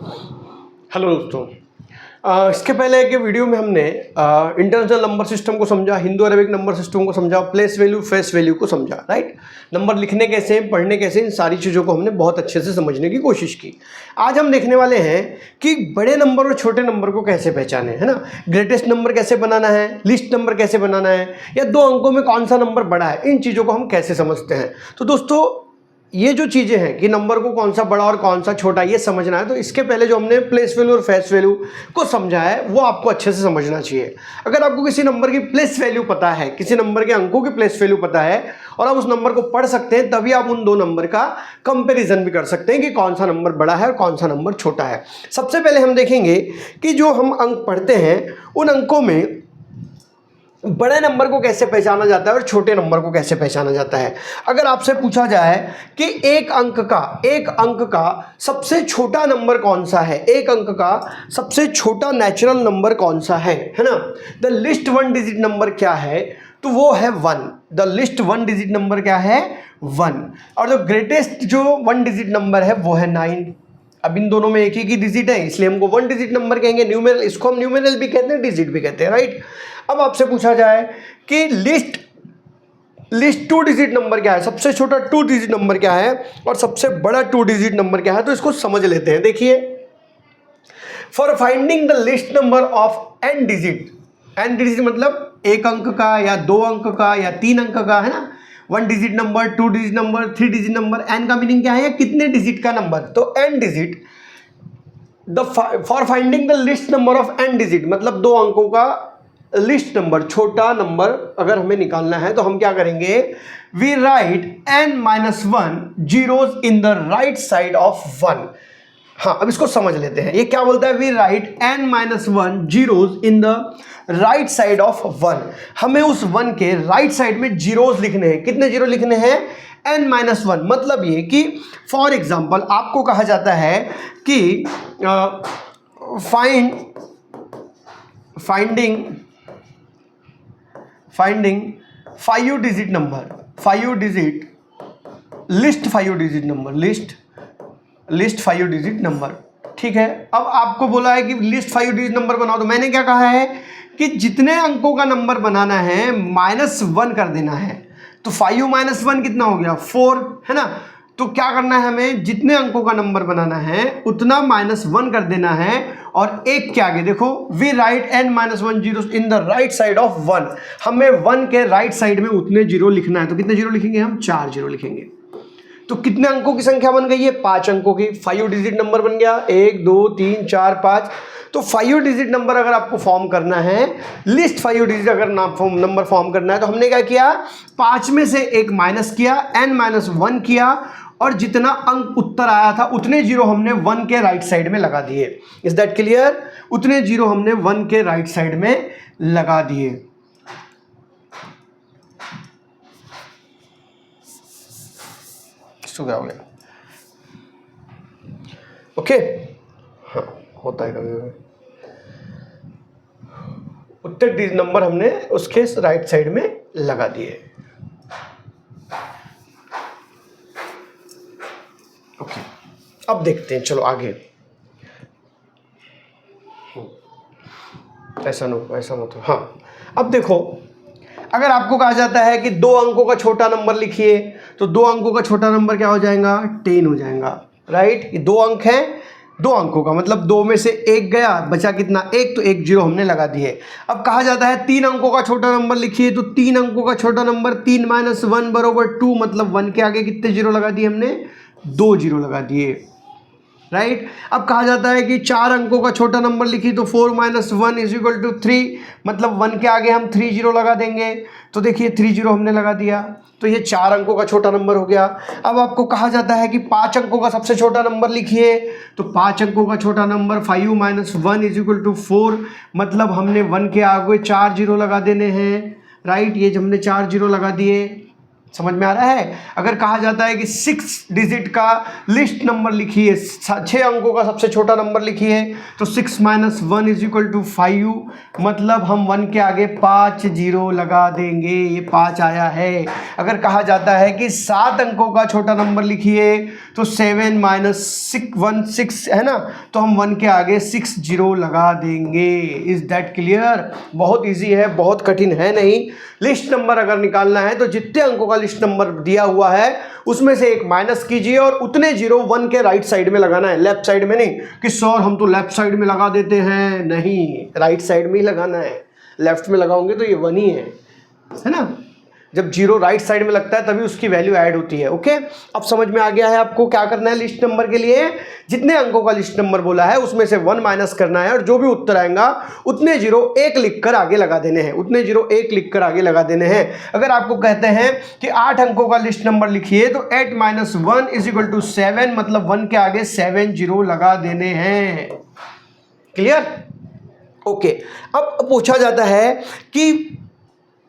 Hello दोस्तों, इसके पहले के वीडियो में हमने इंटरनेशनल नंबर सिस्टम को समझा, हिंदू अरेबिक नंबर सिस्टम को समझा, प्लेस वैल्यू फेस वैल्यू को समझा, राइट। नंबर लिखने कैसे हैं, पढ़ने कैसे, इन सारी चीज़ों को हमने बहुत अच्छे से समझने की कोशिश की। आज हम देखने वाले हैं कि बड़े नंबर और छोटे नंबर को कैसे पहचाने, है ना। ग्रेटेस्ट नंबर कैसे बनाना है, लिस्ट नंबर कैसे बनाना है, या दो अंकों में कौन सा नंबर बड़ा है, इन चीज़ों को हम कैसे समझते हैं। तो दोस्तों, ये जो चीज़ें हैं कि नंबर को कौन सा बड़ा और कौन सा छोटा ये समझना है, तो इसके पहले जो हमने प्लेस वैल्यू और फेस वैल्यू को समझा है वो आपको अच्छे से समझना चाहिए। अगर आपको किसी नंबर की प्लेस वैल्यू पता है, किसी नंबर के अंकों की प्लेस वैल्यू पता है और आप उस नंबर को पढ़ सकते हैं, तभी आप उन दो नंबर का कंपेरिजन भी कर सकते हैं कि कौन सा नंबर बड़ा है और कौन सा नंबर छोटा है। सबसे पहले हम देखेंगे कि जो हम अंक पढ़ते हैं उन अंकों में बड़े नंबर को कैसे पहचाना जाता है और छोटे नंबर को कैसे पहचाना जाता है। अगर आपसे पूछा जाए कि एक अंक का सबसे छोटा नंबर कौन सा है, एक अंक का सबसे छोटा नेचुरल नंबर कौन सा है ना, the list one digit number क्या है, तो वो है 1। The list one digit number क्या है, 1। और जो ग्रेटेस्ट जो वन डिजिट नंबर है वो है 9। अब इन दोनों में एक ही डिजिट है, इसलिए हमको वन डिजिट नंबर कहेंगे। न्यूमेरल, इसको हम न्यूमेरल भी कहते हैं, डिजिट भी कहते हैं, राइट। अब आपसे पूछा जाए कि लिस्ट टू डिजिट नंबर क्या है, सबसे छोटा टू डिजिट नंबर क्या है और सबसे बड़ा टू डिजिट नंबर क्या है, तो इसको समझ लेते हैं। देखिए, for finding the least number of n digit मतलब एक अंक का या दो अंक का या तीन अंक का, है ना। One digit number, two digit number, three digit number, n का मीनिंग क्या है, कितने डिजिट का नंबर, तो n digit. For finding the least number of n digit मतलब दो अंकों का लिस्ट नंबर, छोटा नंबर अगर हमें निकालना है तो हम क्या करेंगे, we write n-1 zeros in the right side of 1। हाँ, अब इसको समझ लेते हैं। ये क्या बोलता है, we write n-1 zeros in the right side of 1। हमें उस 1 के राइट साइड में जीरोज लिखने हैं। कितने जीरो लिखने हैं, n-1। मतलब ये कि फॉर एग्जाम्पल आपको कहा जाता है कि finding 5 digit number, 5 digit list 5 digit number, list 5 digit number, ठीक है। अब आपको बोला है कि लिस्ट 5 डिजिट नंबर बनाओ, तो मैंने क्या कहा है कि जितने अंकों का नंबर बनाना है -1 कर देना है। तो 5 - 1 कितना हो गया, 4, है ना। तो क्या करना है, हमें जितने अंकों का नंबर बनाना है उतना -1 कर देना है और एक के आगे देखो, we write n-1 zero in the right side of 1। हमें 1 के राइट साइड में उतने जीरो लिखना है, तो कितने जीरो लिखेंगे हम, 4 जीरो लिखेंगे। तो कितने अंकों की संख्या बन गई है, 5 अंकों की। 5 डिजिट नंबर बन गया, 1 2 3 4 5। तो 5 डिजिट नंबर अगर आपको फॉर्म करना है, लिस्ट 5 डिजिट अगर नंबर फॉर्म करना है, तो हमने क्या किया, 5 में से एक माइनस किया, n-1 किया और जितना अंक उत्तर आया था उतने जीरो हमने 1 के राइट साइड में लगा दिए। इज दैट क्लियर, उतने जीरो हमने 1 के राइट साइड में लगा दिए। इसको क्या हो गया, ओके। हाँ, होता है कभी। उतने डिजिट नंबर हमने उसके राइट साइड में लगा दिए, ओके। अब देखते हैं, चलो आगे। ऐसा मत हो। हाँ, अब देखो, अगर आपको कहा जाता है कि दो अंकों का छोटा नंबर लिखिए, तो दो अंकों का छोटा नंबर क्या हो जाएगा, 10 हो जाएगा, राइट। ये दो अंक हैं, दो अंकों का मतलब दो में से एक गया, बचा कितना, एक, तो एक जीरो हमने लगा दिए। अब कहा जाता है 3 अंकों का छोटा नंबर लिखिए, तो 3 अंकों का छोटा नंबर 3 - 1 = 2, मतलब 1 के आगे कितने जीरो लगा दिए हमने, 2 जीरो लगा दिए, राइट। अब कहा जाता है कि 4 अंकों का छोटा नंबर लिखिए, तो 4 - 1 = 3, मतलब 1 के आगे हम 3 जीरो लगा देंगे। तो देखिए 3 जीरो हमने लगा दिया, तो ये 4 अंकों का छोटा नंबर हो गया। अब आपको कहा जाता है कि 5 अंकों का सबसे छोटा नंबर लिखिए, तो 5 अंकों का छोटा नंबर 5 - 1 = 4, मतलब हमने 1 के आगे 4 जीरो लगा देने हैं, राइट। ये हमने 4 जीरो लगा दिए, समझ में आ रहा है? अगर कहा जाता है कि 6 डिजिट का लिस्ट नंबर लिखिए, 6 अंकों का सबसे छोटा नंबर लिखिए, तो 6 - 1 = 5, मतलब हम 1 के आगे 5 जीरो लगा देंगे, ये 5 आया है। अगर कहा जाता है कि 7 अंकों का छोटा नंबर लिखिए, तो 7 - 1 6 है ना, तो हम 1 के आगे 6 जीरो लगा देंगे। Is that clear? बहुत ईजी है, बहुत कठिन है नहीं। लिस्ट नंबर अगर निकालना है तो जितने अंकों का लिस्ट नंबर दिया हुआ है उसमें से एक माइनस कीजिए और उतने जीरो 1 के राइट साइड में लगाना है, लेफ्ट साइड में नहीं कि सर हम तो लेफ्ट साइड में लगा देते हैं, नहीं, राइट साइड में ही लगाना है। लेफ्ट में लगाओगे तो ये 1 ही है ना। जब जीरो राइट साइड में लगता है तभी उसकी वैल्यू ऐड होती है। ओके, अब समझ में आ गया है आपको क्या करना है लिस्ट नंबर के लिए? जितने अंकों का लिस्ट नंबर बोला है उसमें से 1 माइनस करना है और जो भी उत्तर आएगा उतने जीरो 1 लिखकर आगे लगा देने हैं, उतने जीरो 1 लिखकर आगे लगा देने हैं। अगर आपको कहते हैं कि 8 अंकों का लिस्ट नंबर लिखिए, तो 8 - 1 = 7, मतलब 1 के आगे 7 जीरो लगा देने हैं। क्लियर? ओके, अब पूछा जाता है कि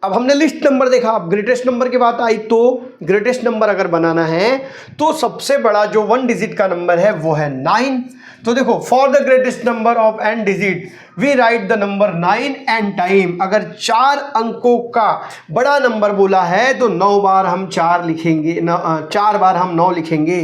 अब हमने लिस्ट नंबर देखा, अब ग्रेटेस्ट नंबर की बात आई, तो ग्रेटेस्ट नंबर अगर बनाना है तो सबसे बड़ा जो 1 डिजिट का नंबर है वो है 9। तो देखो, for the greatest number of n digit we write the number 9 n time. अगर 4 अंकों का बड़ा नंबर बोला है तो 9 बार हम 4 लिखेंगे, 4 बार हम 9 लिखेंगे।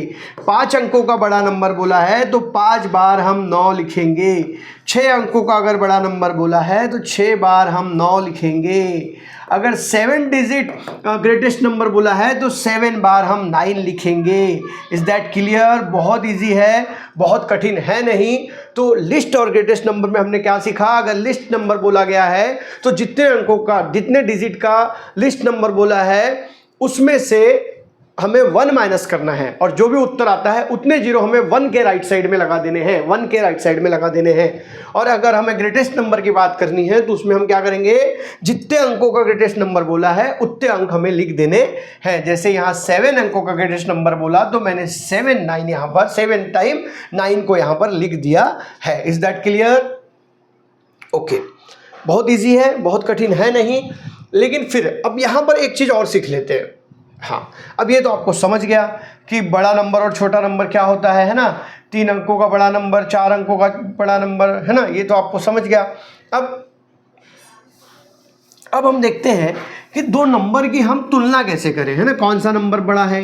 5 अंकों का बड़ा नंबर बोला है तो 5 बार हम 9 लिखेंगे। 6 अंकों का अगर बड़ा नंबर बोला है तो 6 बार हम 9 लिखेंगे। अगर 7 डिजिट ग्रेटेस्ट नंबर बोला है तो 7 बार हम 9 लिखेंगे। Is that clear? बहुत इजी है, बहुत कठिन है नहीं। तो लिस्ट और ग्रेटेस्ट नंबर में हमने क्या सीखा? अगर लिस्ट नंबर बोला गया है तो जितने अंकों का, जितने डिजिट का लिस्ट नंबर बोला है उसमें से हमें 1 माइनस करना है और जो भी उत्तर आता है उतने जीरो हमें 1 के राइट साइड में लगा देने हैं, 1 के राइट साइड में लगा देने हैं। और अगर हमें ग्रेटेस्ट नंबर की बात करनी है तो उसमें हम क्या करेंगे? जितने अंकों का ग्रेटेस्ट नंबर बोला है उतने अंक हमें लिख देने हैं। जैसे यहाँ 7 अंकों का ग्रेटेस्ट नंबर बोला तो मैंने 7 9 यहाँ पर 7 टाइम 9 को यहाँ पर लिख दिया है। Is that clear? ओके, बहुत ईजी है, बहुत कठिन है नहीं। लेकिन फिर अब यहाँ पर एक चीज़ और सीख लेते हैं। हाँ, अब ये तो आपको समझ गया कि बड़ा नंबर और छोटा नंबर क्या होता है ना। 3 अंकों का बड़ा नंबर, 4 अंकों का बड़ा नंबर, है ना, ये तो आपको समझ गया। अब हम देखते हैं कि दो नंबर की हम तुलना कैसे करें, है ना। कौन सा नंबर बड़ा है,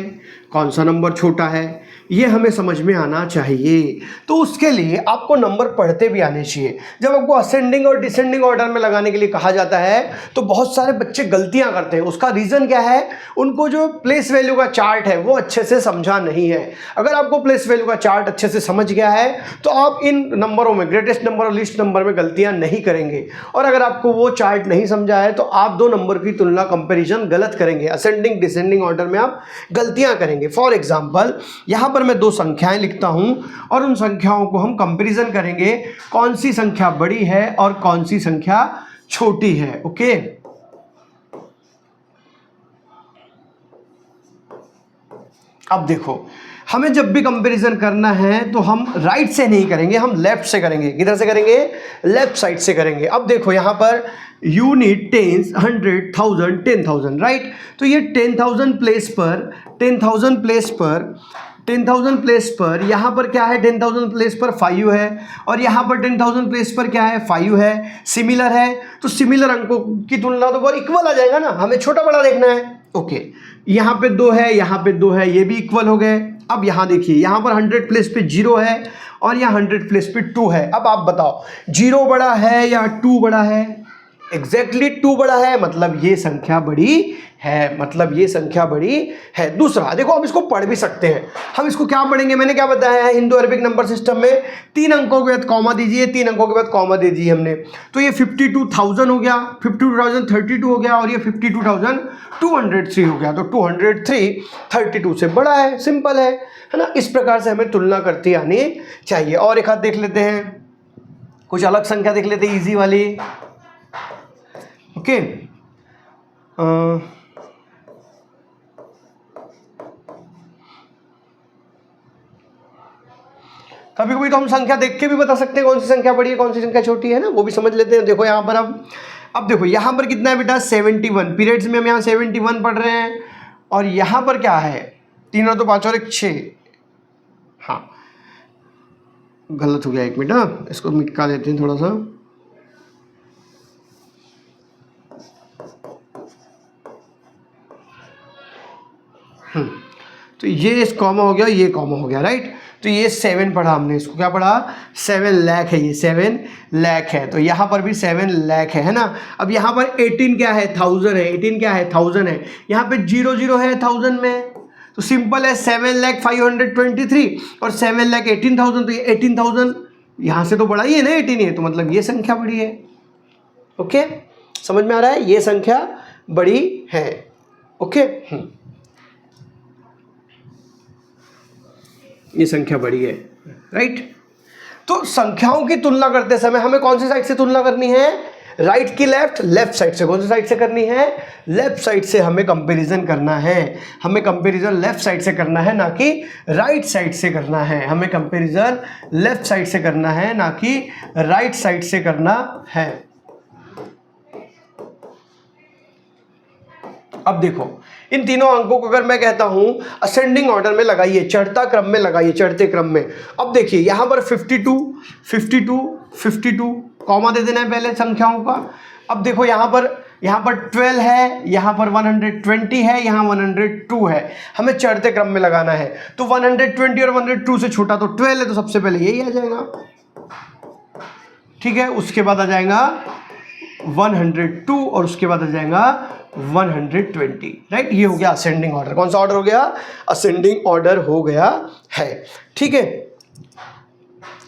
कौन सा नंबर छोटा है, ये हमें समझ में आना चाहिए। तो उसके लिए आपको नंबर पढ़ते भी आने चाहिए। जब आपको असेंडिंग और डिसेंडिंग ऑर्डर में लगाने के लिए कहा जाता है तो बहुत सारे बच्चे गलतियां करते हैं। उसका रीज़न क्या है? उनको जो प्लेस वैल्यू का चार्ट है वो अच्छे से समझा नहीं है। अगर आपको प्लेस वैल्यू का चार्ट अच्छे से समझ गया है तो आप इन नंबरों में, ग्रेटेस्ट नंबर और लिस्ट नंबर में गलतियाँ नहीं करेंगे। और अगर आपको वो चार्ट नहीं समझा है तो आप दो नंबर की तुलना, कंपेरिजन गलत करेंगे। असेंडिंग डिसेंडिंग ऑर्डर में आप गलतियाँ करेंगे। फॉर एग्जाम्पल, यहाँ पर मैं 2 संख्याएं लिखता हूं और उन संख्याओं को हम कंपैरिजन करेंगे, कौन सी संख्या बड़ी है और कौन सी संख्या छोटी है। ओके, अब देखो, हमें जब भी कंपैरिजन करना है तो हम राइट से नहीं करेंगे, हम लेफ्ट से करेंगे। किधर से करेंगे? लेफ्ट साइड से करेंगे। अब देखो यहाँ पर यूनिट, टेंस, 100, 1000, 10,000, राइट। तो ये 10,000 प्लेस पर 10,000 प्लेस पर यहाँ पर क्या है? 10,000 प्लेस पर 5 है और यहाँ पर 10,000 प्लेस पर क्या है? 5 है। सिमिलर है तो सिमिलर अंकों की तुलना तो बहुत इक्वल आ जाएगा ना, हमें छोटा बड़ा देखना है। ओके, यहाँ पे 2 है, यहाँ पे 2 है, ये भी इक्वल हो गए। अब यहाँ देखिए, यहाँ पर 100 प्लेस पे 0 है और यहाँ 100 प्लेस पे 2 है। अब आप बताओ 0 बड़ा है या 2 बड़ा है? एग्जैक्टली 2 बड़ा है, मतलब ये संख्या बड़ी है, मतलब ये संख्या बड़ी है। दूसरा देखो, हम इसको पढ़ भी सकते हैं। हम इसको क्या पढ़ेंगे? मैंने क्या बताया है, हिंदू अरबिक नंबर सिस्टम में 3 अंकों के बाद कॉमा दीजिए, 3 अंकों के बाद कॉमा दे दीजिए हमने। तो ये 52,000 हो गया, 52,032 हो गया और ये 52,203 हो गया। तो 203 32 से बड़ा है, सिंपल है ना। इस प्रकार से हमें तुलना करती आनी चाहिए। और एक हाथ देख लेते हैं, कुछ अलग संख्या देख लेते हैं, इजी वाली। ओके, कभी कभी तो हम संख्या देख के भी बता सकते हैं कौन सी संख्या बड़ी है, कौन सी संख्या छोटी है ना, वो भी समझ लेते हैं। देखो यहाँ पर अब देखो यहाँ पर कितना है बेटा? 71 पीरियड्स में हम यहाँ 71 पढ़ रहे हैं और यहाँ पर क्या है, 3 और 2 5 और 1 6, हाँ गलत हो गया, 1 मिनट, हाँ इसको मिटा देते हैं थोड़ा सा। तो ये इस कॉमा हो गया, ये कॉमा हो गया, राइट। तो ये 7 पढ़ा हमने, इसको क्या पढ़ा, 7 लाख है, ये 7 लाख है। तो यहाँ पर भी 7 लाख है ना। अब यहाँ पर 18 क्या है, 1000 है, 18 क्या है, 1000 है। यहाँ पे 00 है 1000 में, तो सिंपल है 7,523 और 7,18,000, तो ये 18,000 यहाँ से तो बड़ा ही है ना, 18 है, तो मतलब ये संख्या बड़ी है। ओके, समझ में आ रहा है, ये संख्या बड़ी है। ओके, ये संख्या बड़ी है, राइट। तो संख्याओं की तुलना करते समय हमें कौन सी साइड से तुलना करनी है, राइट की लेफ्ट, लेफ्ट साइड से। कौन सी साइड से करनी है, लेफ्ट साइड से हमें कंपैरिजन करना है। हमें कंपैरिजन लेफ्ट साइड से करना है, ना कि राइट साइड से करना है। हमें कंपैरिजन लेफ्ट साइड से करना है, ना कि राइट साइड से करना है। अब देखो, इन तीनों अंकों को अगर मैं कहता हूं असेंडिंग ऑर्डर में लगाइए, चढ़ता क्रम में लगाइए, चढ़ते क्रम में। अब देखिए यहां पर 52 52 52 कॉमा दे देना है पहले संख्याओं का। अब देखो यहां पर 12 है, यहां पर 120 है, यहां 102 है। हमें चढ़ते क्रम में लगाना है, तो 120 और 102 से छोटा तो 12 है, तो सबसे पहले यही आ जाएगा, ठीक है। उसके बाद आ जाएगा 102 और उसके बाद आ जाएगा 120, राइट। ये हो गया असेंडिंग ऑर्डर। कौन सा ऑर्डर हो गया, असेंडिंग ऑर्डर हो गया है, ठीक है।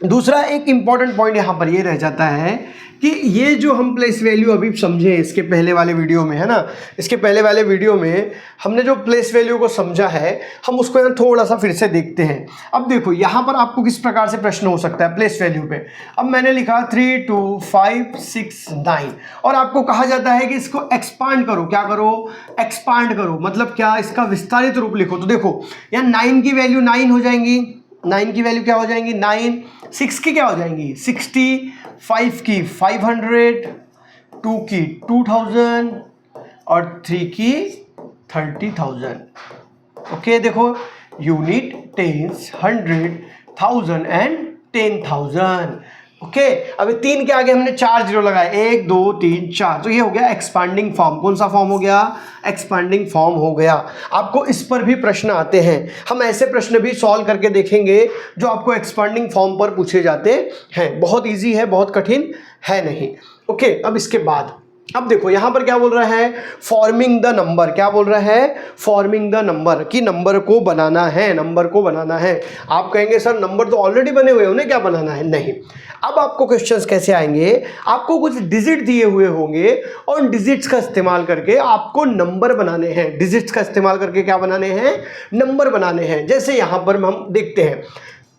दूसरा एक इंपॉर्टेंट पॉइंट यहां पर ये रह जाता है कि ये जो हम प्लेस वैल्यू अभी समझे इसके पहले वाले वीडियो में, है ना, इसके पहले वाले वीडियो में हमने जो प्लेस वैल्यू को समझा है, हम उसको यहाँ थोड़ा सा फिर से देखते हैं। अब देखो यहाँ पर आपको किस प्रकार से प्रश्न हो सकता है प्लेस वैल्यू पे। अब मैंने लिखा 3 2 5 6 9 और आपको कहा जाता है कि इसको एक्सपांड करो। क्या करो, एक्सपांड करो, मतलब क्या, इसका विस्तारित रूप लिखो। तो देखो यहाँ 9 की वैल्यू 9 हो जाएंगी, 9 की वैल्यू क्या हो जाएंगी 9, 6 की क्या हो जाएंगी 60, 5 की 500, 2 की 2000 और 3 की 30,000। ओके, देखो यूनिट, टेंस, 100, 1000 एंड 10,000। ओके, अभी 3 के आगे हमने 4 जीरो लगाए, 1 2 3 4, तो ये हो गया एक्सपांडिंग फॉर्म। कौन सा फॉर्म हो गया, एक्सपांडिंग फॉर्म हो गया। आपको इस पर भी प्रश्न आते हैं, हम ऐसे प्रश्न भी सॉल्व करके देखेंगे जो आपको एक्सपांडिंग फॉर्म पर पूछे जाते हैं। बहुत इजी है, बहुत कठिन है नहीं। ओके, अब इसके बाद अब देखो यहां पर क्या बोल रहा है, फॉर्मिंग द नंबर। क्या बोल रहा है, फॉर्मिंग द नंबर, कि नंबर को बनाना है, नंबर को बनाना है। आप कहेंगे सर नंबर तो ऑलरेडी बने हुए हैं, उन्हें क्या बनाना है, नहीं। अब आपको क्वेश्चंस कैसे आएंगे, आपको कुछ डिजिट दिए हुए होंगे और उन डिजिट्स का इस्तेमाल करके आपको नंबर बनाने हैं। डिजिट्स का इस्तेमाल करके क्या बनाने हैं, नंबर बनाने हैं। जैसे यहां पर हम देखते हैं,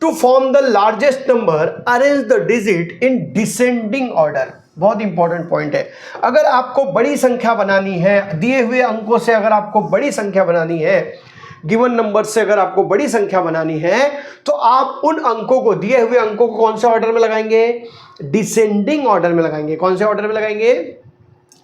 to form the largest number arrange the digit in descending order. बहुत इंपॉर्टेंट पॉइंट है। अगर आपको बड़ी संख्या बनानी है, दिए हुए अंकों से अगर आपको बड़ी संख्या बनानी है, गिवन नंबर से अगर आपको बड़ी संख्या बनानी है, तो आप उन अंकों को, दिए हुए अंकों को कौन से ऑर्डर में लगाएंगे, डिसेंडिंग ऑर्डर में लगाएंगे। कौन से ऑर्डर में लगाएंगे,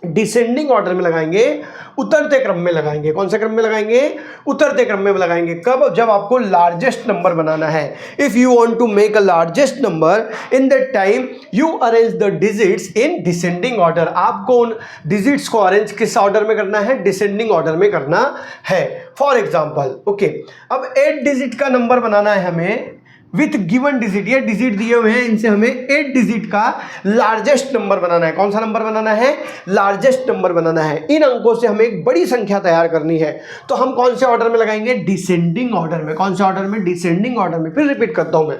डिसेंडिंग ऑर्डर में लगाएंगे, उतरते क्रम में लगाएंगे। कौन से क्रम में लगाएंगे, उतरते क्रम में लगाएंगे। कब, जब आपको लार्जेस्ट नंबर बनाना है। If you want to make a largest number, in that time you arrange the digits in descending order. आपको उन डिजिट्स को अरेंज किस ऑर्डर में करना है, डिसेंडिंग ऑर्डर में करना है। फॉर एग्जाम्पल, ओके, अब 8 डिजिट का नंबर बनाना है हमें विथ गिवन डिजिट। ये डिजिट दिए हुए हैं, इनसे हमें 8 डिजिट का लार्जेस्ट नंबर बनाना है। कौन सा नंबर बनाना है, लार्जेस्ट नंबर बनाना है। इन अंकों से हमें एक बड़ी संख्या तैयार करनी है, तो हम कौन से ऑर्डर में लगाएंगे, डिसेंडिंग ऑर्डर में। कौन से ऑर्डर में, डिसेंडिंग ऑर्डर में। फिर रिपीट करता हूं मैं,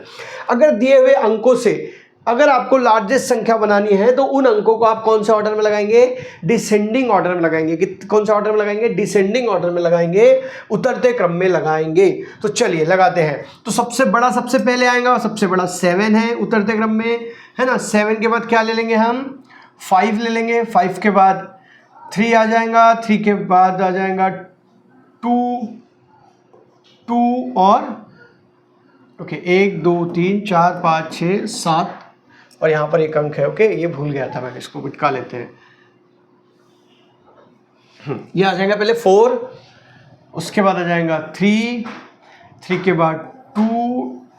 अगर दिए हुए अंकों से अगर आपको लार्जेस्ट संख्या बनानी है, तो उन अंकों को आप कौन से ऑर्डर में लगाएंगे, डिसेंडिंग ऑर्डर में लगाएंगे। कि कौन सा ऑर्डर में लगाएंगे, डिसेंडिंग ऑर्डर में लगाएंगे, उतरते क्रम में लगाएंगे। तो चलिए लगाते हैं। तो सबसे बड़ा सबसे पहले आएगा, सबसे बड़ा 7 है उतरते क्रम में, है ना। 7 के बाद क्या ले लेंगे हम, 5 ले लेंगे। 5 के बाद 3 आ जाएगा, 3 के बाद आ जाएगा 2 और ओके 1 2 3 4 5 6 7 और यहाँ पर एक अंक है। ओके, ये भूल गया था मैं, इसको मिटा लेते हैं। ये आ जाएगा पहले 4, उसके बाद आ जाएगा 3, 3 के बाद 2,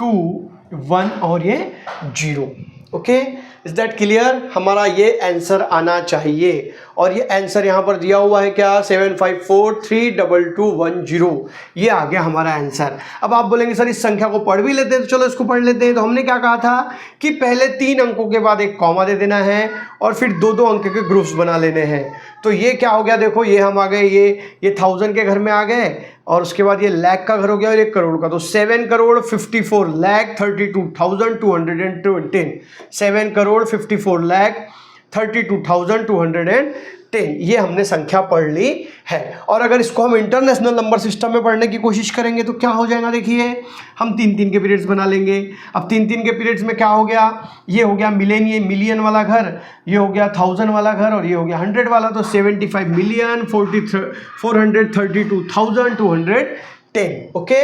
2, 1 और ये 0। Okay, is that clear? हमारा ये आंसर आना चाहिए और ये आंसर यहाँ पर दिया हुआ है क्या, 75432210। ये आ गया हमारा आंसर। अब आप बोलेंगे सर इस संख्या को पढ़ भी लेते हैं, तो चलो इसको पढ़ लेते हैं। तो हमने क्या कहा था कि पहले 3 अंकों के बाद एक कॉमा दे देना है और फिर 2-2 अंक के ग्रुप्स बना लेने हैं। तो ये क्या हो गया, देखो ये हम आ गए, ये 1000 के घर में आ गए और उसके बाद ये लाख का घर हो गया और 1 करोड़ का। तो 7,54,32,210, 7,54,32,210, ये हमने संख्या पढ़ ली है। और अगर इसको हम इंटरनेशनल नंबर सिस्टम में पढ़ने की कोशिश करेंगे तो क्या हो जाएगा, देखिए हम 3-3 के पीरियड्स बना लेंगे। अब 3-3 के पीरियड्स में क्या हो गया, ये हो गया मिलियन वाला घर, ये हो गया 1000 वाला घर और ये हो गया 100 वाला। तो 75,432,210। ओके,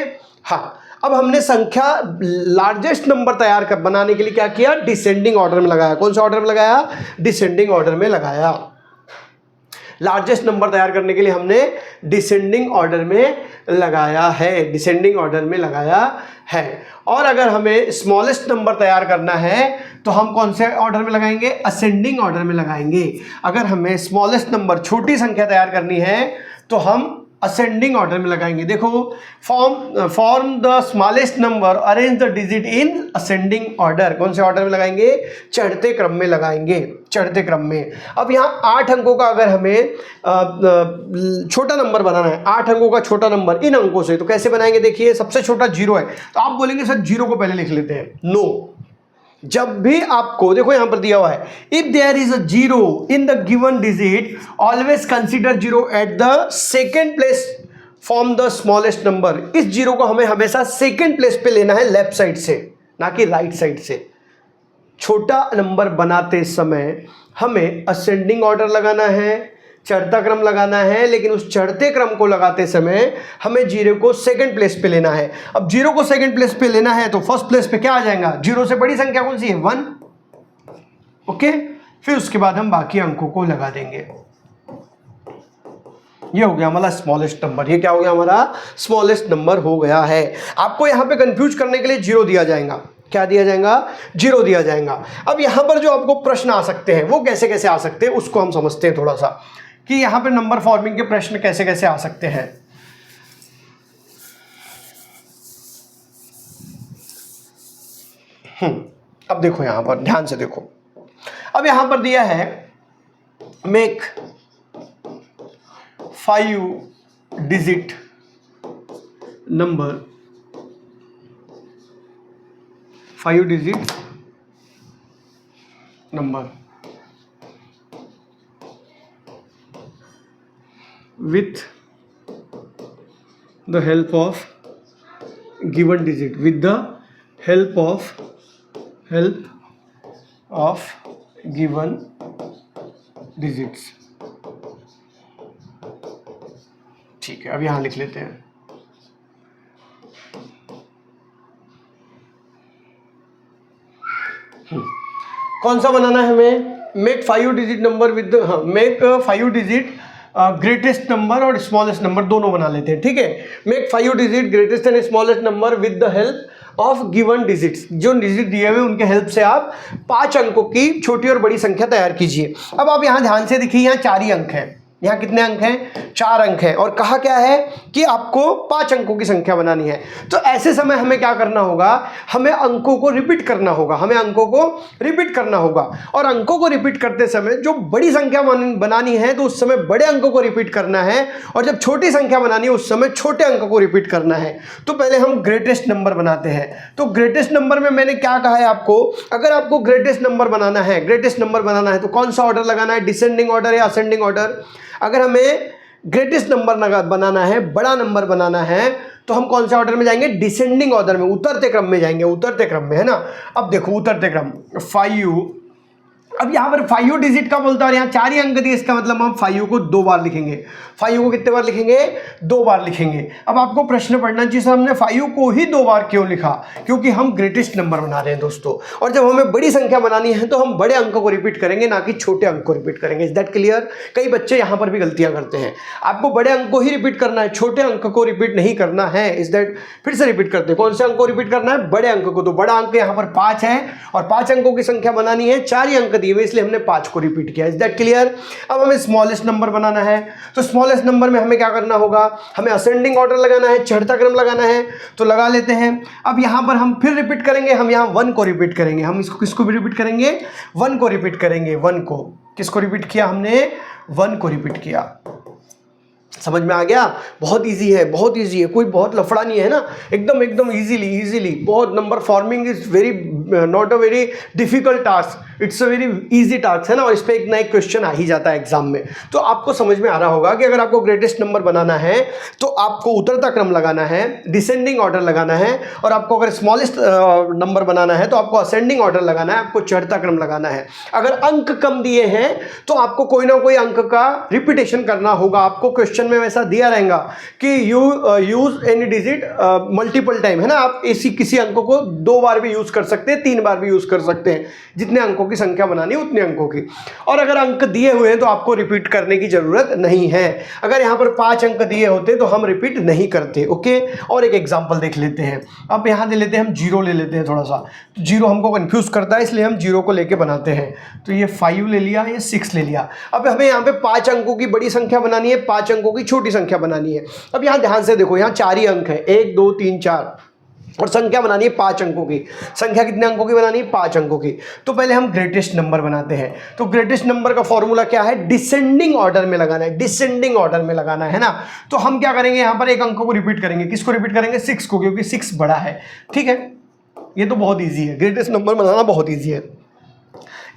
हाँ। अब हमने संख्या लार्जेस्ट नंबर तैयार कर बनाने के लिए क्या किया, डिसेंडिंग ऑर्डर में लगाया। कौन सा ऑर्डर में लगाया, डिसेंडिंग ऑर्डर में लगाया। लार्जेस्ट नंबर तैयार करने के लिए हमने डिसेंडिंग ऑर्डर में लगाया है, डिसेंडिंग ऑर्डर में लगाया है। और अगर हमें स्मॉलेस्ट नंबर तैयार करना है तो हम कौन से ऑर्डर में लगाएंगे, असेंडिंग ऑर्डर में लगाएंगे। अगर हमें स्मॉलेस्ट नंबर छोटी संख्या तैयार करनी है तो हम असेंडिंग ऑर्डर में लगाएंगे। देखो, form the smallest number, arrange the digit in ascending order. कौन से ऑर्डर में लगाएंगे, चढ़ते क्रम में लगाएंगे, चढ़ते क्रम में। अब यहाँ 8 अंकों का अगर हमें छोटा नंबर बनाना है, 8 अंकों का छोटा नंबर इन अंकों से, तो कैसे बनाएंगे, देखिए सबसे छोटा 0 है। तो आप बोलेंगे सर 0 को पहले लिख लेते हैं। नो, जब भी आपको, देखो यहां पर दिया हुआ है, if there is a 0 in the given digit always consider 0 at the second place from the smallest number. इस 0 को हमें हमेशा सेकेंड प्लेस पे लेना है, लेफ्ट साइड से, ना कि राइट साइड से। छोटा नंबर बनाते समय हमें असेंडिंग ऑर्डर लगाना है, चढ़ता क्रम लगाना है, लेकिन उस चढ़ते क्रम को लगाते समय हमें 0 को सेकंड प्लेस पे लेना है। अब 0 को सेकंड प्लेस पे लेना है तो फर्स्ट प्लेस पे क्या आ जाएगा, 0 से बड़ी संख्या कौन सी है, 1। ओके, फिर उसके बाद हम बाकी अंकों को लगा देंगे। ये हो गया हमारा स्मॉलेस्ट नंबर। ये क्या हो गया, हमारा स्मॉलेस्ट नंबर हो गया है। आपको यहां पे कंफ्यूज करने के लिए 0 दिया जाएगा। क्या दिया जाएगा, 0 दिया जाएगा। अब यहां पर जो आपको प्रश्न आ सकते हैं वो कैसे कैसे आ सकते हैं, उसको हम समझते हैं थोड़ा सा, कि यहां पे नंबर फॉर्मिंग के प्रश्न कैसे कैसे आ सकते हैं। अब देखो यहां पर ध्यान से देखो, अब यहां पर दिया है make 5 digit number, 5 digit number with the help of given digit, with the help of given digits। ठीक है, अब यहां लिख लेते हैं। कौन सा बनाना है हमें, make 5 digit number with, make 5 digit greatest number और स्मॉलेस्ट नंबर दोनों बना लेते हैं। ठीक है, make 5 digit greatest and smallest number with the help of given digits. जो डिजिट दिए हुए उनके हेल्प से आप 5 अंकों की छोटी और बड़ी संख्या तैयार कीजिए। अब आप यहां ध्यान से देखिए, यहां 4 ही अंक हैं। यहाँ कितने अंक हैं, 4 अंक हैं। और कहा क्या है कि आपको 5 अंकों की संख्या बनानी है। तो ऐसे समय हमें क्या करना होगा, हमें अंकों को रिपीट करना होगा, हमें अंकों को रिपीट करना होगा। और अंकों को रिपीट करते समय जो बड़ी संख्या बनानी है तो उस समय बड़े अंकों को रिपीट करना है, और जब छोटी संख्या बनानी है उस समय छोटे अंकों को रिपीट करना है। तो पहले हम ग्रेटेस्ट नंबर बनाते हैं। तो ग्रेटेस्ट नंबर में मैंने क्या कहा है आपको, अगर आपको ग्रेटेस्ट नंबर बनाना है, ग्रेटेस्ट नंबर बनाना है तो कौन सा ऑर्डर लगाना है, डिसेंडिंग ऑर्डर या असेंडिंग ऑर्डर। अगर हमें ग्रेटेस्ट नंबर बनाना है, बड़ा नंबर बनाना है, तो हम कौन से ऑर्डर में जाएंगे, डिसेंडिंग ऑर्डर में, उतरते क्रम में जाएंगे, उतरते क्रम में, है ना। अब देखो उतरते क्रम, 5 अब यहाँ पर 5 डिजिट का बोलता है और यहाँ 4 ही अंक दिए, इसका मतलब हम 5 को 2 बार लिखेंगे। 5 को कितने बार लिखेंगे? 2 बार लिखेंगे। अब आपको प्रश्न पढ़ना चाहिए सर हमने 5 को ही 2 बार क्यों लिखा? क्योंकि हम ग्रेटेस्ट नंबर बना रहे हैं दोस्तों, और जब हमें बड़ी संख्या बनानी है तो हम बड़े अंक को रिपीट करेंगे, ना कि छोटे अंक को रिपीट करेंगे। Is that clear? कई बच्चे यहाँ पर भी गलतियां करते हैं। आपको बड़े अंक को ही रिपीट करना है, छोटे अंक को रिपीट नहीं करना है। Is that? फिर से रिपीट करते हैं, कौन से अंक को रिपीट करना है? बड़े अंक को। तो बड़ा अंक यहाँ पर 5 है और 5 अंकों की संख्या बनानी है, 4 ही अंक दिए हुए इसलिए हमने 5 को रिपीट किया। Is that clear? अब हमें स्मॉलेस्ट नंबर बनाना है, तो स्मॉलेस्ट नंबर में हमें क्या करना होगा? हमें असेंडिंग ऑर्डर लगाना है, चढ़ता क्रम लगाना है, तो लगा लेते हैं। अब यहां पर हम फिर रिपीट करेंगे, हम यहां 1 को रिपीट करेंगे। हम इसको किसको भी रिपीट करेंगे? 1 को रिपीट करेंगे। 1 को किसको रिपीट किया हमने? 1 को रिपीट किया। समझ में आ गया? बहुत इजी है, बहुत इजी है, कोई बहुत लफड़ा नहीं है ना, एकदम एकदम इजीली बहुत। Number forming is very not a very difficult task, it's a very easy task है ना, और इस पर एक ना एक क्वेश्चन आ ही जाता है एग्जाम में। तो आपको समझ में आ रहा होगा कि अगर आपको ग्रेटेस्ट नंबर बनाना है तो आपको उतरता क्रम लगाना है, डिसेंडिंग ऑर्डर लगाना है, और आपको अगर स्मॉलेस्ट नंबर बनाना है तो आपको असेंडिंग ऑर्डर लगाना है, आपको चढ़ता क्रम लगाना है। अगर अंक कम दिए हैं तो आपको कोई ना कोई अंक का रिपीटेशन करना होगा। आपको क्वेश्चन में वैसा दिया रहेगा कि use any digit multiple time, है ना। आप ऐसी किसी अंक को 2 बार भी यूज कर सकते हैं, 3 बार भी यूज कर सकते हैं, जितने अंकों की संख्या बनानी है उतने अंकों की। और अगर अंक दिए हुए हैं तो आपको रिपीट करने की जरूरत नहीं है। अगर यहां पर 5 अंक दिए होते तो हम रिपीट नहीं करते। ओके, और एक एग्जांपल देख लेते हैं। अब यहां ले लेते हैं हम 0 ले लेते हैं थोड़ा सा। तो 0 हमको कंफ्यूज करता है इसलिए हम 0 को लेके बनाते हैं। तो ये 5 ले लिया, ये 6 ले लिया। अब हमें यहाँ पे 5 अंकों की बड़ी संख्या बनानी है, 5 अंकों की छोटी संख्या बनानी है। अब यहाँ ध्यान से देखो, यहाँ 4 ही अंक है, 1 2 3 4, और संख्या बनानी है 5 अंकों की। संख्या कितने अंकों की बनानी है? 5 अंकों की। तो पहले हम ग्रेटेस्ट नंबर बनाते हैं। तो ग्रेटेस्ट नंबर का फॉर्मूला क्या है? डिसेंडिंग ऑर्डर में लगाना है, डिसेंडिंग ऑर्डर में लगाना है ना। तो हम क्या करेंगे, यहाँ पर एक अंक को रिपीट करेंगे। किसको रिपीट करेंगे? 6 को, क्योंकि 6 बड़ा है। ठीक है, ये तो बहुत ईजी है, ग्रेटेस्ट नंबर बनाना बहुत ईजी है।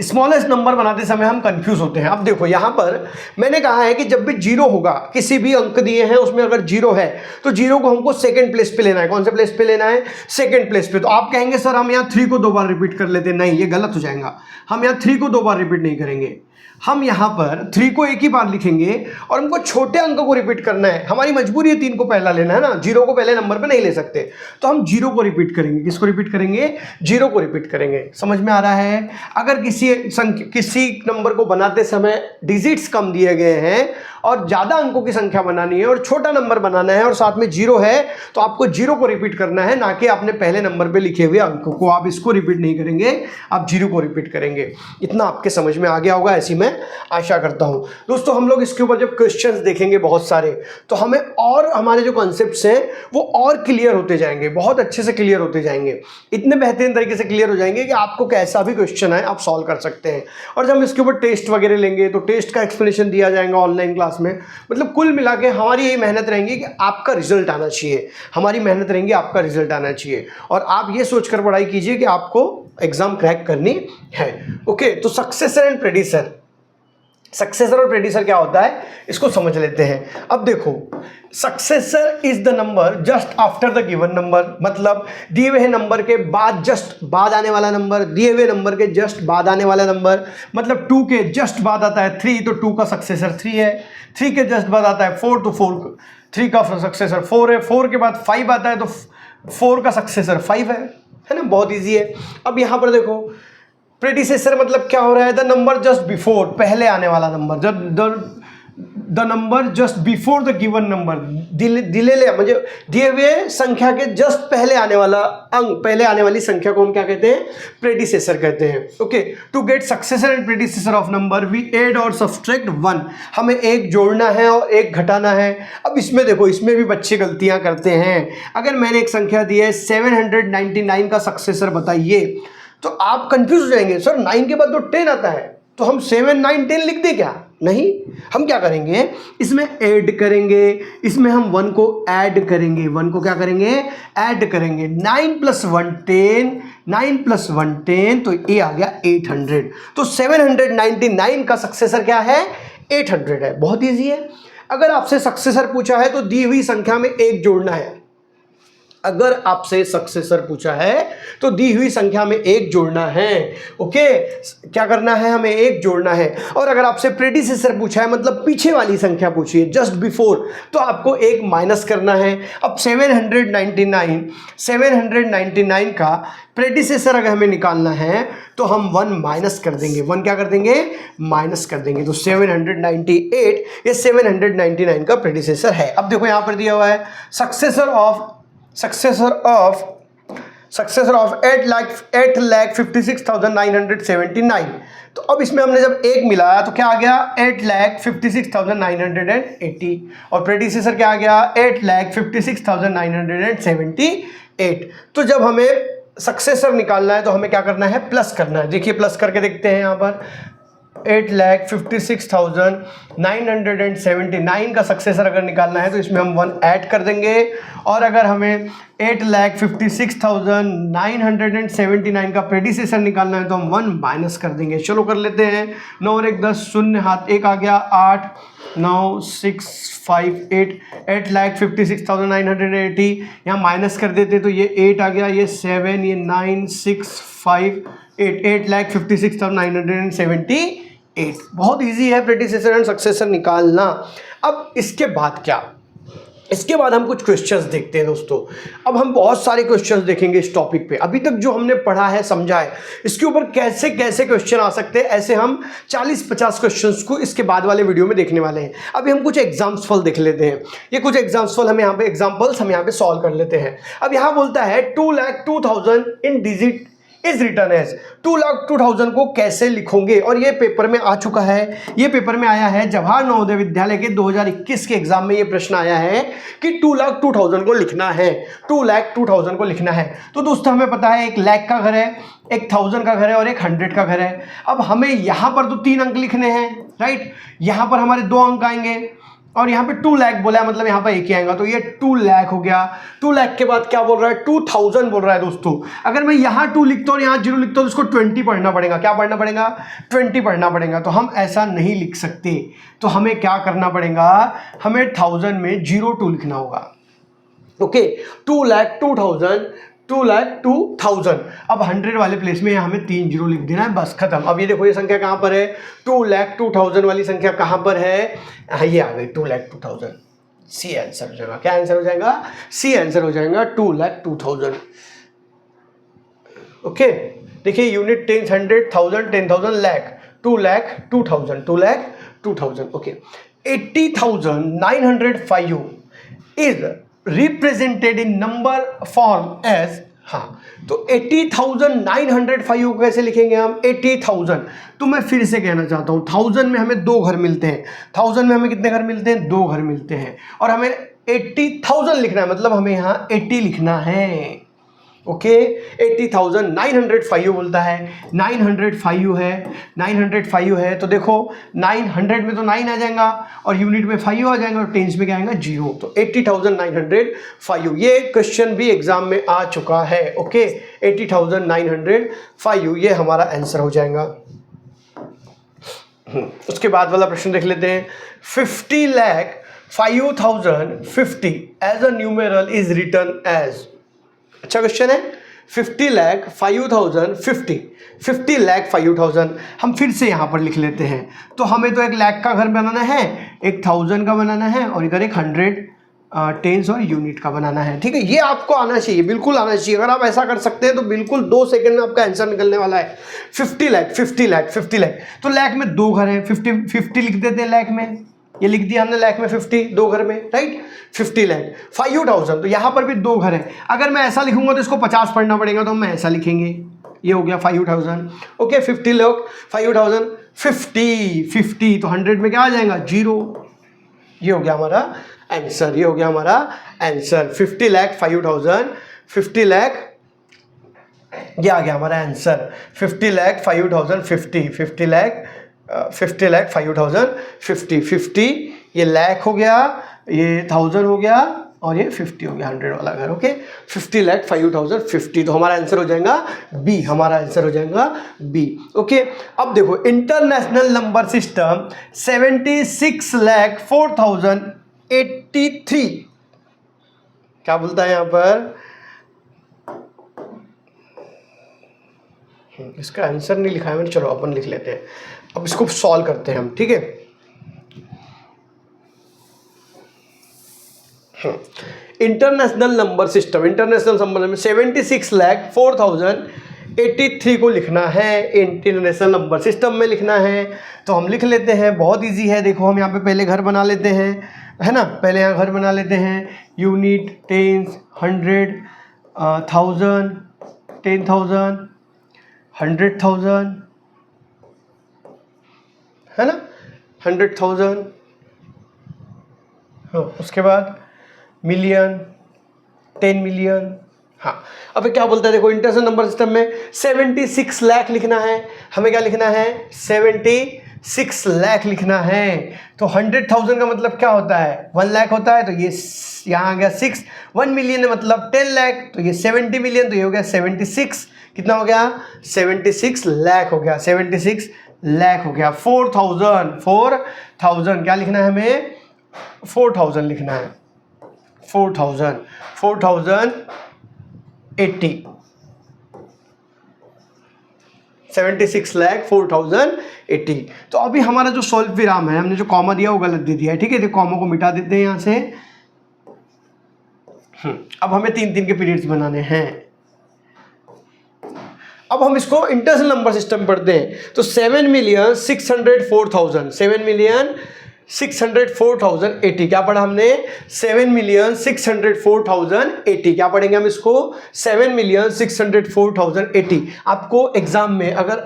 स्मॉलेस्ट नंबर बनाते समय हम कंफ्यूज होते हैं। अब देखो यहाँ पर मैंने कहा है कि जब भी 0 होगा, किसी भी अंक दिए हैं उसमें अगर 0 है तो 0 को हमको सेकंड प्लेस पे लेना है। कौन से प्लेस पे लेना है? सेकंड प्लेस पे। तो आप कहेंगे सर हम यहाँ 3 को 2 बार रिपीट कर लेते हैं। नहीं, ये गलत हो जाएगा। हम यहाँ 3 को 2 बार रिपीट नहीं करेंगे। हम यहाँ पर 3 को एक ही बार लिखेंगे और हमको छोटे अंक को रिपीट करना है। हमारी मजबूरी है 3 को पहला लेना है ना, 0 को पहले नंबर पे नहीं ले सकते। तो हम 0 को रिपीट करेंगे। किसको रिपीट करेंगे? 0 को रिपीट करेंगे। समझ में आ रहा है? अगर किसी नंबर को बनाते समय डिजिट्स कम दिए गए हैं और ज़्यादा अंकों की संख्या बनानी है और छोटा नंबर बनाना है और साथ में 0 है, तो आपको 0 को रिपीट करना है, ना कि आपने पहले नंबर पे लिखे हुए अंकों को। आप इसको रिपीट नहीं करेंगे, आप 0 को रिपीट करेंगे। इतना आपके समझ में आ गया होगा, ऐसी मैं आशा करता हूं। दोस्तों हम लोग इसके ऊपर जब क्वेश्चंस देखेंगे बहुत सारे, तो हमें और हमारे जो कॉन्सेप्ट्स हैं वो और क्लियर होते जाएंगे, बहुत अच्छे से क्लियर होते जाएंगे, इतने बेहतरीन तरीके से क्लियर हो जाएंगे कि आपको कैसा भी क्वेश्चन है आप सॉल्व कर सकते हैं। और जब हम इसके ऊपर टेस्ट वगैरह लेंगे तो टेस्ट का एक्सप्लेनेशन दिया जाएगा ऑनलाइन क्लास में। मतलब कुल मिला के हमारी यही मेहनत रहेंगी कि आपका रिजल्ट आना चाहिए, हमारी मेहनत रहेंगी आपका रिजल्ट आना चाहिए, और आप ये सोचकर पढ़ाई कीजिए कि आपको एग्जाम क्रैक करनी है। ओके, तो सक्सेसर एंड प्रेडिसर, सक्सेसर और प्रेडिसर क्या होता है इसको समझ लेते हैं। अब देखो, successor is the number just after the given number, मतलब दिए हुए नंबर के बाद जस्ट बाद आने वाला नंबर, दिए हुए नंबर के जस्ट बाद आने वाला नंबर। मतलब 2 के जस्ट बाद आता है 3, तो 2 का सक्सेसर 3 है। 3 के जस्ट बाद आता है 4, तो 3 का सक्सेसर 4 है। 4 के बाद 5 आता है तो 4 का सक्सेसर 5 है ना, बहुत ईजी है। अब यहाँ पर देखो, प्रेडिसेसर मतलब क्या हो रहा है? द नंबर जस्ट बिफोर, पहले आने वाला नंबर, जब the number just before the given number, दिलेले म्हणजे दिए हुए संख्या के जस्ट पहले आने वाला अंक, पहले आने वाली संख्या को हम क्या कहते हैं? प्रेडिसेसर कहते हैं। Okay, to get successor and predecessor of number we add और सब्सट्रैक्ट 1, हमें एक जोड़ना है और एक घटाना है। अब इसमें देखो, इसमें भी बच्चे गलतियां करते हैं। अगर मैंने एक संख्या दी है 799 का सक्सेसर बताइए, तो आप कंफ्यूज हो जाएंगे, सर 9 के बाद तो 10 आता है, तो हम 7 9 10 लिख दें क्या? नहीं, हम क्या करेंगे, इसमें ऐड करेंगे, इसमें हम 1 को ऐड करेंगे। 1 को क्या करेंगे? ऐड करेंगे। 9 + 1 10, 9 + 1 10, तो ये आ गया 800। तो 799 का सक्सेसर क्या है? 800 है। बहुत ईजी है। अगर आपसे सक्सेसर पूछा है तो दी हुई संख्या में 1 जोड़ना है, अगर आपसे सक्सेसर पूछा है तो दी हुई संख्या में एक जोड़ना है। ओके, क्या करना है, हमें एक जोड़ना है। और अगर आपसे प्रेडिसेसर पूछा है, मतलब पीछे वाली संख्या पूछी है, जस्ट बिफोर, तो आपको एक माइनस करना है। अब 799 का प्रेडिसेसर अगर हमें निकालना है तो हम 1 माइनस कर देंगे। 1 क्या कर देंगे, माइनस कर देंगे। तो 798 ये 799 का प्रेडिसेसर है। अब देखो यहां पर दिया हुआ है सक्सेसर ऑफ 8,56,979। तो अब इसमें हमने जब एक मिलाया तो क्या आ गया, 8,56,980, और प्रेडिसेसर क्या आ गया, 8,56,978। तो जब हमें सक्सेसर निकालना है तो हमें क्या करना है, प्लस करना है। देखिए प्लस करके देखते हैं यहाँ पर 8,56,979 का सक्सेसर अगर निकालना है तो इसमें हम 1 ऐड कर देंगे। और अगर हमें 8,56,979 का प्रेडिसेसर निकालना है तो हम 1 माइनस कर देंगे। चलो कर लेते हैं। 9 और 1 10, शून्य हाथ 1 आ गया, 8 9 6 5 8, 8,56,980 यहाँ माइनस कर देते तो ये 8 आ गया, ये 7, ये 9 6 5 8, 8,56,978। बहुत इजी है प्रेडिसेसर एंड सक्सेसर निकालना। अब इसके बाद क्या, इसके बाद हम कुछ क्वेश्चंस देखते हैं दोस्तों। अब हम बहुत सारे क्वेश्चंस देखेंगे इस टॉपिक पे। अभी तक जो हमने पढ़ा है, समझा है, इसके ऊपर कैसे कैसे क्वेश्चन आ सकते हैं, ऐसे हम 40-50 क्वेश्चंस को इसके बाद वाले वीडियो में देखने वाले हैं। अभी हम कुछ एग्जाम्पल देख लेते हैं। ये कुछ एग्जाम्पल हम यहाँ पे सॉल्व कर लेते हैं। अब यहाँ बोलता है 2,02,000 इन डिजिट इज रिटर्न एज। 2,02,000 को कैसे लिखोगे, और ये पेपर में आ चुका है। ये पेपर में आया है जवाहर नवोदय विद्यालय के 2021 के एग्जाम में ये प्रश्न आया है कि 2,02,000 को लिखना है। 2,02,000 को लिखना है। तो दोस्तों हमें पता है एक लाख का घर है, एक 1000 का घर है और एक 100 का घर है। अब हमें यहाँ पर तो 3 अंक लिखने हैं, राइट। यहाँ पर हमारे 2 अंक आएंगे और यहाँ पे 2 लाख बोला है, मतलब यहाँ पर एक ही आएगा, तो ये 2 लाख हो गया। 2 लाख के बाद क्या बोल रहा है, 2,000 बोल रहा है दोस्तों। अगर मैं यहाँ 2 लिखता हूँ और यहाँ 0 लिखता हूँ तो इसको 20 पढ़ना पड़ेगा। क्या पढ़ना पड़ेगा, 20 पढ़ना पड़ेगा। तो हम ऐसा नहीं लिख सकते, तो हमें क्या करना पड़ेगा, हमें 1000 में 02 लिखना होगा। ओके, 2,02,000। अब 100 वाले प्लेस में हमें 3 0 लिख देना है, बस खत्म। अब ये देखो ये संख्या कहाँ पर है, 2,02,000 वाली संख्या कहाँ पर है, ये आ गई 2,02,000। सी आंसर हो जाएगा। क्या आंसर हो जाएगा, सी आंसर हो जाएगा 2,02,000। ओके, देखिए unit 10, 100, 1000, 10,000, lakh, 2,02,000, 2,02,000। Okay, 80,905 is represented in number form as. हाँ, तो 80,905 को कैसे लिखेंगे हम, 80,000। तो मैं फिर से कहना चाहता हूँ, 1000 में हमें 2 घर मिलते हैं। 1000 में हमें कितने घर मिलते हैं, 2 घर मिलते हैं। और हमें 80,000 लिखना है, मतलब हमें यहाँ 80 लिखना है। ओके, 80,905 बोलता है, 905 है, 905 है। तो देखो 900 में तो 9 आ जाएगा और यूनिट में 5 आ जाएगा और टेंस में क्या आएगा, 0। तो 80,905 ये क्वेश्चन भी एग्जाम में आ चुका है। ओके, 80,905 ये हमारा आंसर हो जाएगा। उसके बाद वाला प्रश्न देख लेते हैं। 50,05,050 as a numeral is written as. अच्छा क्वेश्चन है। 50,05,050, 50,05,000 हम फिर से यहाँ पर लिख लेते हैं। तो हमें तो एक लाख का घर बनाना है, एक 1000 का बनाना है और इधर एक 100 टेंस और यूनिट का बनाना है। ठीक है, ये आपको आना चाहिए, बिल्कुल आना चाहिए। अगर आप ऐसा कर सकते हैं तो बिल्कुल 2 सेकंड में आपका आंसर निकलने वाला है। 50 लाख, 50 लाख, 50 लाख। तो लाख में 2 घर हैं, 50 लिख देते हैं लाख में। ये लिख दिया हमने लाख में 50, 2 घर में, राइट। 50 लाख, 5,000, तो यहाँ पर भी 2 घर है। अगर मैं ऐसा लिखूंगा तो इसको 50 पढ़ना पड़ेगा, तो हम ऐसा लिखेंगे। ये हो गया 5,000। ओके, 50 लाख, 5,000, 50, तो 100 में क्या आ जाएगा, 0। ये हो गया हमारा आंसर, ये हो गया हमारा आंसर। 50 लाख 5,000, 50 लाख, ये आ गया हमारा आंसर। 50 लाख 5,000, 50 लाख 5,000, 50 ये लाख हो गया, ये 1000 हो गया और ये 50 हो गया, 100 वाला घर। ओके, 50 लाख 5,050। तो हमारा आंसर हो जाएगा बी, हमारा आंसर हो जाएगा बी। ओके, अब देखो इंटरनेशनल नंबर सिस्टम 76,04,083 क्या बोलता है यहाँ पर, इसका आंसर नहीं लिखा है मैंने, चलो अपन लिख लेते हैं। अब इसको सॉल्व करते हैं हम, ठीक है। International number system, international number में 76,04,083 को लिखना है, इंटरनेशनल नंबर सिस्टम में लिखना है। तो हम लिख लेते हैं, बहुत इजी है। देखो हम यहाँ पे पहले घर बना लेते हैं, है ना, पहले यहाँ घर बना लेते हैं। यूनिट, टेंस, 100, 1000, 10,000, 100,000, है ना, 100,000। हाँ, उसके बाद मिलियन, 10 मिलियन। हाँ, अब क्या बोलता है, देखो इंटरनेशनल नंबर सिस्टम में 76 लाख लिखना है। हमें क्या लिखना है, 76 लाख लिखना है। तो 100,000 का मतलब क्या होता है, 1 लाख होता है। तो ये यहाँ आ गया 6, 1 मिलियन मतलब 10 लाख, तो ये 70 मिलियन, तो ये हो गया 76। कितना हो गया, 76 लाख हो गया, 76 लाख हो गया। 4,000 क्या लिखना है हमें, 4,000 लिखना है, 4,080, 76 लाख 4,080। तो अभी हमारा जो सॉल्व विराम है, हमने जो कॉमा दिया वो गलत दे दिया है, ठीक है। तो कॉमा को मिटा देते हैं यहाँ से। अब हमें 3-3 के पीरियड्स बनाने हैं। अब हम इसको इंटरनेशनल नंबर सिस्टम पढ़ते हैं। तो 7,604,000, 7,604,080 क्या पढ़ा हमने, 7,604,080 क्या पढ़ेंगे हम इसको, 7,604,080। आपको एग्जाम में अगर,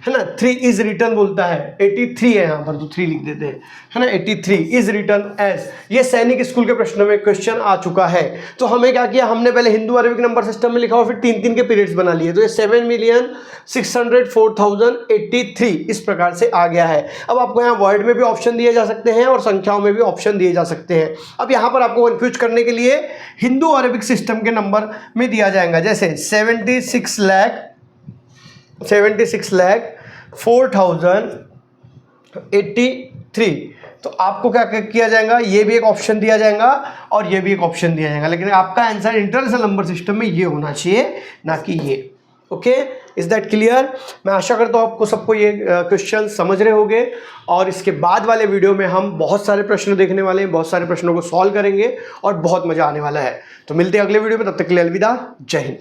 है ना, 3 इज रिटर्न बोलता है, 83 है यहाँ पर, तो 3 लिख देते हैं, है ना, 83 इज रिटर्न एज। ये सैनिक स्कूल के प्रश्नों में क्वेश्चन आ चुका है। तो हमें क्या किया, हमने पहले हिंदू अरबिक नंबर सिस्टम में लिखा और फिर 3-3 के पीरियड्स बना लिए। तो ये 7,604,083 इस प्रकार से आ गया है। अब आपको यहाँ वर्ड में भी ऑप्शन दिए जा सकते हैं और संख्याओं में भी ऑप्शन दिए जा सकते हैं। अब यहाँ पर आपको कंफ्यूज करने के लिए हिंदू अरबिक सिस्टम के नंबर में दिया जाएगा, जैसे 76 लाख 4,083। तो आपको क्या किया जाएगा, ये भी एक ऑप्शन दिया जाएगा और ये भी एक ऑप्शन दिया जाएगा, लेकिन आपका आंसर इंटरनेशनल नंबर सिस्टम में ये होना चाहिए, ना कि ये। Okay, is that clear. मैं आशा करता हूँ आपको सबको ये क्वेश्चन समझ रहे होंगे। और इसके बाद वाले वीडियो में हम बहुत सारे प्रश्न देखने वाले हैं, बहुत सारे प्रश्नों को सॉल्व करेंगे और बहुत मजा आने वाला है। तो मिलते हैं अगले वीडियो में, तब तक के लिए अलविदा, जय हिंद।